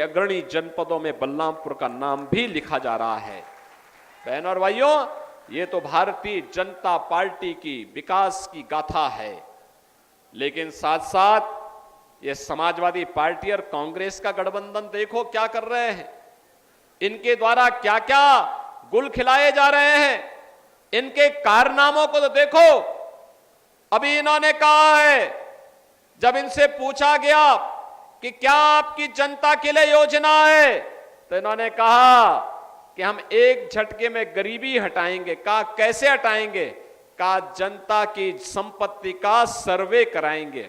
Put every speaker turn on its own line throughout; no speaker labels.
अग्रणी जनपदों में बलरामपुर का नाम भी लिखा जा रहा है। बहनों और भाइयों, ये तो भारतीय जनता पार्टी की विकास की गाथा है, लेकिन साथ साथ ये समाजवादी पार्टी और कांग्रेस का गठबंधन देखो क्या कर रहे हैं। इनके द्वारा क्या क्या गुल खिलाए जा रहे हैं, इनके कारनामों को तो देखो। अभी इन्होंने कहा है, जब इनसे पूछा गया कि क्या आपकी जनता के लिए योजना है, तो इन्होंने कहा कि हम एक झटके में गरीबी हटाएंगे। कहा कैसे हटाएंगे? कहा जनता की संपत्ति का सर्वे कराएंगे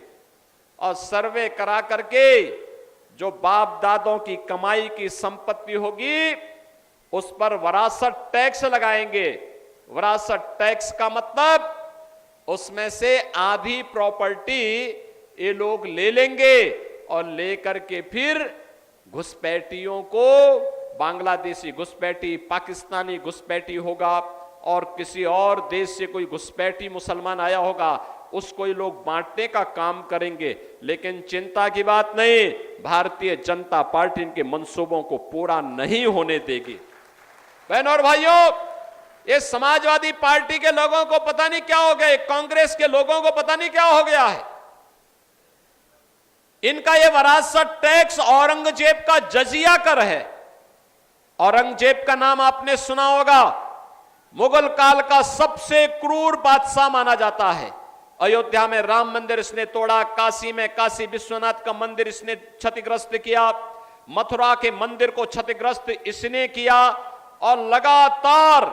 और सर्वे करा करके जो बाप दादों की कमाई की संपत्ति होगी उस पर विरासत टैक्स लगाएंगे। विरासत टैक्स का मतलब उसमें से आधी प्रॉपर्टी ये लोग ले लेंगे और लेकर के फिर घुसपैठियों को, बांग्लादेशी घुसपैठी, पाकिस्तानी घुसपैठी होगा और किसी और देश से कोई घुसपैठी मुसलमान आया होगा, उसको ये लोग बांटने का काम करेंगे। लेकिन चिंता की बात नहीं, भारतीय जनता पार्टी इनके मंसूबों को पूरा नहीं होने देगी। बहनों और भाइयों, ये समाजवादी पार्टी के लोगों को पता नहीं क्या हो गया, कांग्रेस के लोगों को पता नहीं क्या हो गया है। इनका ये विरासत टैक्स औरंगजेब का जजिया कर है। औरंगजेब का नाम आपने सुना होगा, मुगल काल का सबसे क्रूर बादशाह माना जाता है। अयोध्या में राम मंदिर इसने तोड़ा, काशी में काशी विश्वनाथ का मंदिर इसने क्षतिग्रस्त किया, मथुरा के मंदिर को क्षतिग्रस्त इसने किया और लगातार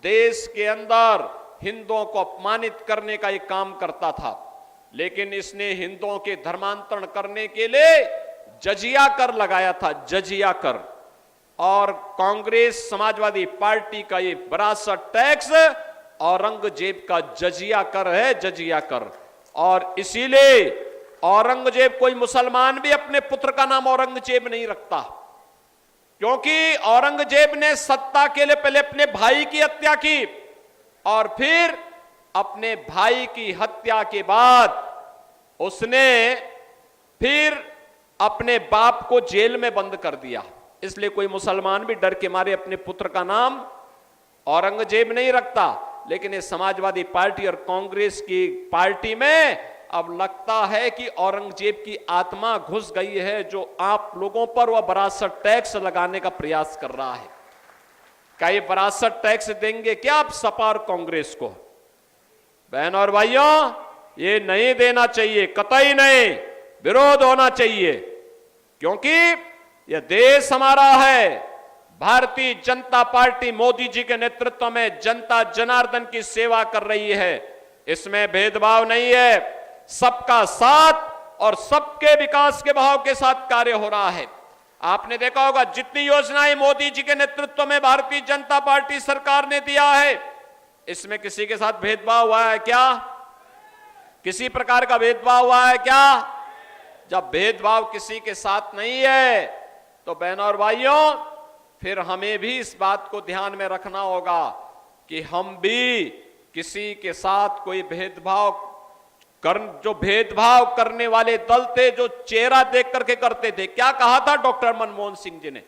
देश के अंदर हिंदुओं को अपमानित करने का एक काम करता था। लेकिन इसने हिंदुओं के धर्मांतरण करने के लिए जजिया कर लगाया था, जजिया कर। और कांग्रेस समाजवादी पार्टी का ये विरासत टैक्स औरंगजेब का जजिया कर है, जजिया कर। और इसीलिए औरंगजेब, कोई मुसलमान भी अपने पुत्र का नाम औरंगजेब नहीं रखता, क्योंकि औरंगजेब ने सत्ता के लिए पहले अपने भाई की हत्या की और फिर अपने भाई की हत्या के बाद उसने फिर अपने बाप को जेल में बंद कर दिया। इसलिए कोई मुसलमान भी डर के मारे अपने पुत्र का नाम औरंगजेब नहीं रखता। लेकिन ये समाजवादी पार्टी और कांग्रेस की पार्टी में अब लगता है कि औरंगजेब की आत्मा घुस गई है, जो आप लोगों पर वह विरासत टैक्स लगाने का प्रयास कर रहा है। क्या ये विरासत टैक्स देंगे क्या आप सपा और कांग्रेस को? बहनों और भाइयों, ये नहीं देना चाहिए, कतई नहीं, विरोध होना चाहिए, क्योंकि यह देश हमारा है। भारतीय जनता पार्टी मोदी जी के नेतृत्व में जनता जनार्दन की सेवा कर रही है। इसमें भेदभाव नहीं है, सबका साथ और सबके विकास के भाव के साथ कार्य हो रहा है। आपने देखा होगा जितनी योजनाएं मोदी जी के नेतृत्व में भारतीय जनता पार्टी सरकार ने दिया है, इसमें किसी के साथ भेदभाव हुआ है क्या? किसी प्रकार का भेदभाव हुआ है क्या? जब भेदभाव किसी के साथ नहीं है तो बहनों और भाइयों, फिर हमें भी इस बात को ध्यान में रखना होगा कि हम भी किसी के साथ कोई जो भेदभाव करने वाले दल थे, जो चेहरा देख करके करते थे। क्या कहा था डॉक्टर मनमोहन सिंह जी ने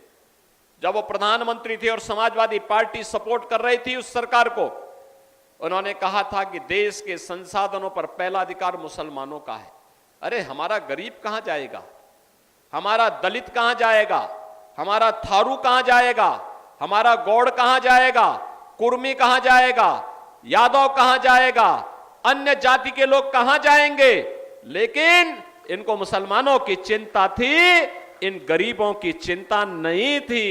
जब वो प्रधानमंत्री थे और समाजवादी पार्टी सपोर्ट कर रही थी उस सरकार को? उन्होंने कहा था कि देश के संसाधनों पर पहला अधिकार मुसलमानों का है। अरे हमारा गरीब कहां जाएगा? हमारा दलित कहां जाएगा? हमारा थारू कहां जाएगा? हमारा गौड़ कहां जाएगा? कुर्मी कहां जाएगा? यादव कहां जाएगा? अन्य जाति के लोग कहां जाएंगे? लेकिन इनको मुसलमानों की चिंता थी, इन गरीबों की चिंता नहीं थी।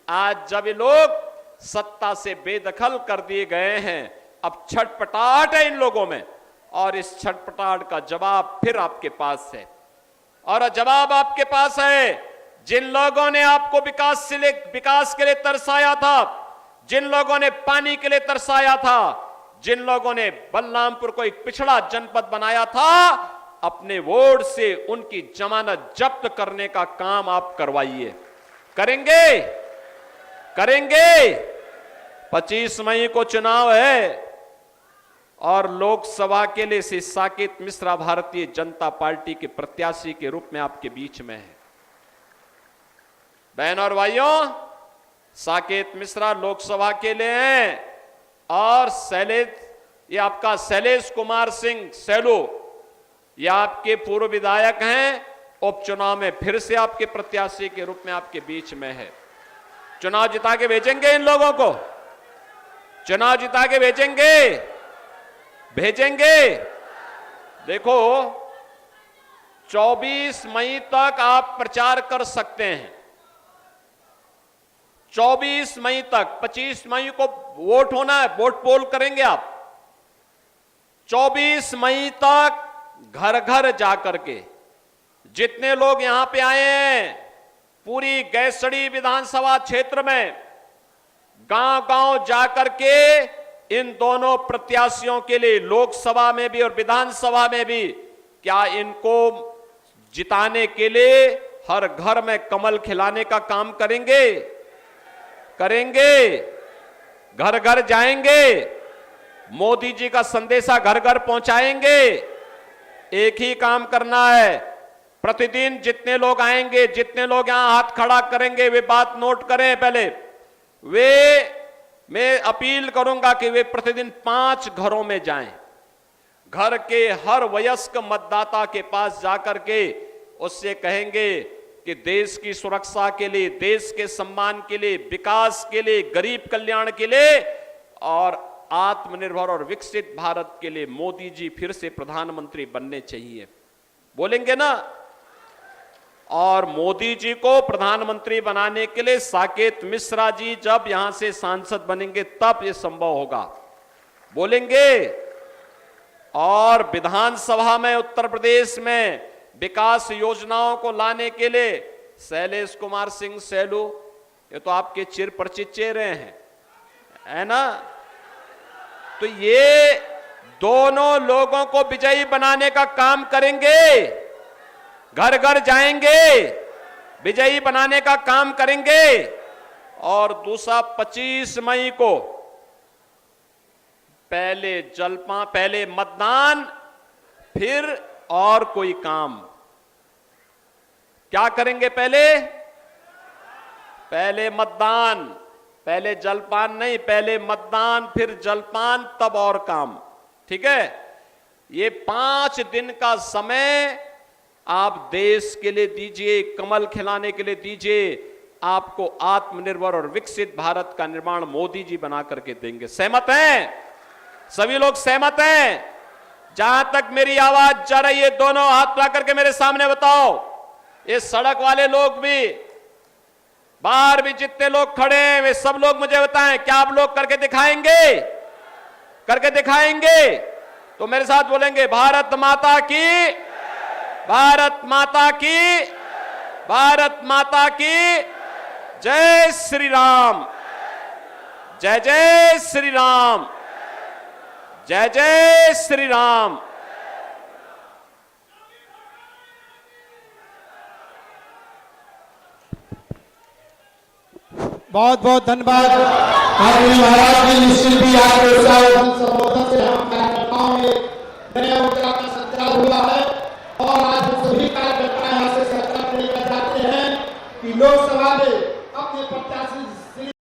आज जब ये लोग सत्ता से बेदखल कर दिए गए हैं, अब छटपटाहट है इन लोगों में, और इस छटपटाहट का जवाब फिर आपके पास है। और जवाब आपके पास है। जिन लोगों ने आपको विकास के लिए तरसाया था, जिन लोगों ने पानी के लिए तरसाया था, जिन लोगों ने बलरामपुर को एक पिछड़ा जनपद बनाया था, अपने वोट से उनकी जमानत जब्त करने का काम आप करवाइए। करेंगे? करेंगे? 25 मई को चुनाव है और लोकसभा के लिए श्री साकेत मिश्रा भारतीय जनता पार्टी के प्रत्याशी के रूप में आपके बीच में है। बहनों और भाइयों, साकेत मिश्रा लोकसभा के लिए हैं और ये आपका शैलेश कुमार सिंह सैलू, ये आपके पूर्व विधायक हैं। उपचुनाव में फिर से आपके प्रत्याशी के रूप में आपके बीच में है। चुनाव जिता के भेजेंगे इन लोगों को, चुनाव जिता के भेजेंगे। देखो 24 मई तक आप प्रचार कर सकते हैं, 24 मई तक। 25 मई को वोट होना है, वोट पोल करेंगे आप। 24 मई तक घर घर जाकर के जितने लोग यहां पे आए हैं, पूरी गैसड़ी विधानसभा क्षेत्र में गांव गांव जाकर के इन दोनों प्रत्याशियों के लिए, लोकसभा में भी और विधानसभा में भी, क्या इनको जिताने के लिए हर घर में कमल खिलाने का काम करेंगे? घर घर जाएंगे, मोदी जी का संदेशा घर घर पहुंचाएंगे। एक ही काम करना है, प्रतिदिन जितने लोग आएंगे, जितने लोग यहां हाथ खड़ा करेंगे, वे बात नोट करें पहले। मैं अपील करूंगा कि वे प्रतिदिन 5 घरों में जाएं, घर के हर वयस्क मतदाता के पास जाकर के उससे कहेंगे कि देश की सुरक्षा के लिए, देश के सम्मान के लिए, विकास के लिए, गरीब कल्याण के लिए और आत्मनिर्भर और विकसित भारत के लिए मोदी जी फिर से प्रधानमंत्री बनने चाहिए। बोलेंगे ना? और मोदी जी को प्रधानमंत्री बनाने के लिए साकेत मिश्रा जी जब यहां से सांसद बनेंगे तब यह संभव होगा। बोलेंगे? और विधानसभा में उत्तर प्रदेश में विकास योजनाओं को लाने के लिए शैलेश कुमार सिंह सैलू, ये तो आपके चिर परिचित चेहरे हैं, है ना? तो ये दोनों लोगों को विजयी बनाने का काम करेंगे, घर घर जाएंगे, विजयी बनाने का काम करेंगे। और दूसरा 25 मई को पहले मतदान, फिर और कोई काम। क्या करेंगे? पहले मतदान, पहले जलपान नहीं, पहले मतदान फिर जलपान, तब और काम। ठीक है? ये 5 दिन का समय आप देश के लिए दीजिए, कमल खिलाने के लिए दीजिए। आपको आत्मनिर्भर और विकसित भारत का निर्माण मोदी जी बना करके देंगे। सहमत हैं? सभी लोग सहमत हैं? जहां तक मेरी आवाज जा रही है, दोनों हाथ ला करके मेरे सामने बताओ। ये सड़क वाले लोग भी, बाहर भी जितने लोग खड़े हैं, वे सब लोग मुझे बताएं, क्या आप लोग करके दिखाएंगे? करके दिखाएंगे? तो मेरे साथ बोलेंगे, भारत माता की, भारत माता की, भारत माता की जय श्री राम, जय जय श्री राम, जय जय श्री राम।
बहुत बहुत धन्यवाद। महाराज जी निश्चित भी आपको